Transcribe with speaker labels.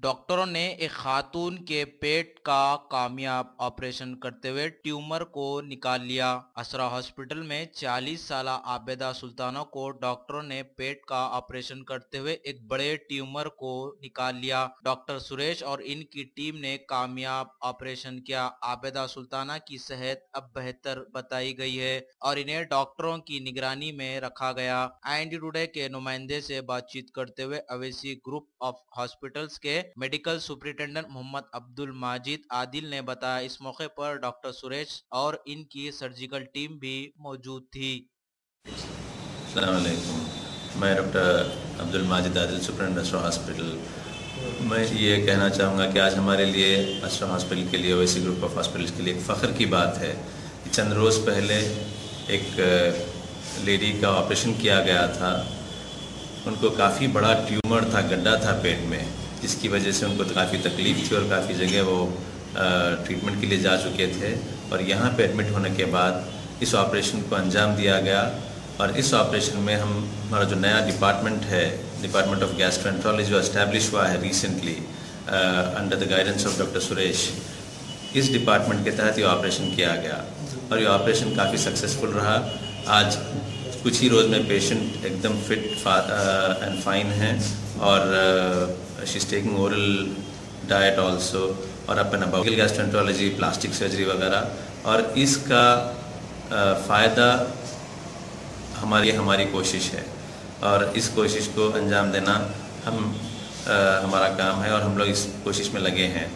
Speaker 1: डॉक्टरों ने एक खातून के पेट का कामयाब ऑपरेशन करते हुए ट्यूमर को निकाल लिया। असरा हॉस्पिटल में 40 साल आबेदा सुल्ताना को डॉक्टरों ने पेट का ऑपरेशन करते हुए एक बड़े ट्यूमर को निकाल लिया। डॉक्टर सुरेश और इनकी टीम ने कामयाब ऑपरेशन किया। आबेदा सुल्ताना की सेहत अब बेहतर बताई गई है और इन्हें डॉक्टरों की निगरानी में रखा गया। IND टुडे के नुमाइंदे से बातचीत करते हुए अवेसी ग्रुप ऑफ हॉस्पिटल्स के मेडिकल सुपरिटेंडेंट मोहम्मद अब्दुल माजिद आदिल ने बताया, इस मौके पर डॉक्टर सुरेश और इनकी सर्जिकल टीम भी मौजूद थी।
Speaker 2: अस्सलाम वालेकुम। मैं डॉक्टर अब्दुल माजिद आदिल, सुपरिटेंडेंट असरा हॉस्पिटल। मैं ये कहना चाहूँगा कि आज हमारे लिए असरा हॉस्पिटल के लिए, ओवैसी ग्रुप ऑफ हॉस्पिटल्स के लिए एक फ़ख्र की बात है कि चंद रोज़ पहले एक लेडी का ऑपरेशन किया गया था। उनको काफ़ी बड़ा ट्यूमर था, गड्ढा था पेट में, जिसकी वजह से उनको काफ़ी तकलीफ़ थी और काफ़ी जगह वो ट्रीटमेंट के लिए जा चुके थे। और यहाँ पे एडमिट होने के बाद इस ऑपरेशन को अंजाम दिया गया। और इस ऑपरेशन में हमारा जो नया डिपार्टमेंट है, डिपार्टमेंट ऑफ गैस्ट्रोएंट्रोलॉजी, जो एस्टैब्लिश हुआ है recently under the guidance of doctor Suresh, इस डिपार्टमेंट के तहत ये ऑपरेशन किया गया और ये ऑपरेशन काफ़ी सक्सेसफुल रहा। आज कुछ ही रोज़ में पेशेंट एकदम फिट एंड फाइन है और she is taking oral diet also और अपना बॉगल गैस्ट्रोएंट्रोलॉजी, प्लास्टिक सर्जरी वगैरह। और इसका फ़ायदा हमारी कोशिश है और इस कोशिश को अंजाम देना हमारा काम है और हम लोग इस कोशिश में लगे हैं।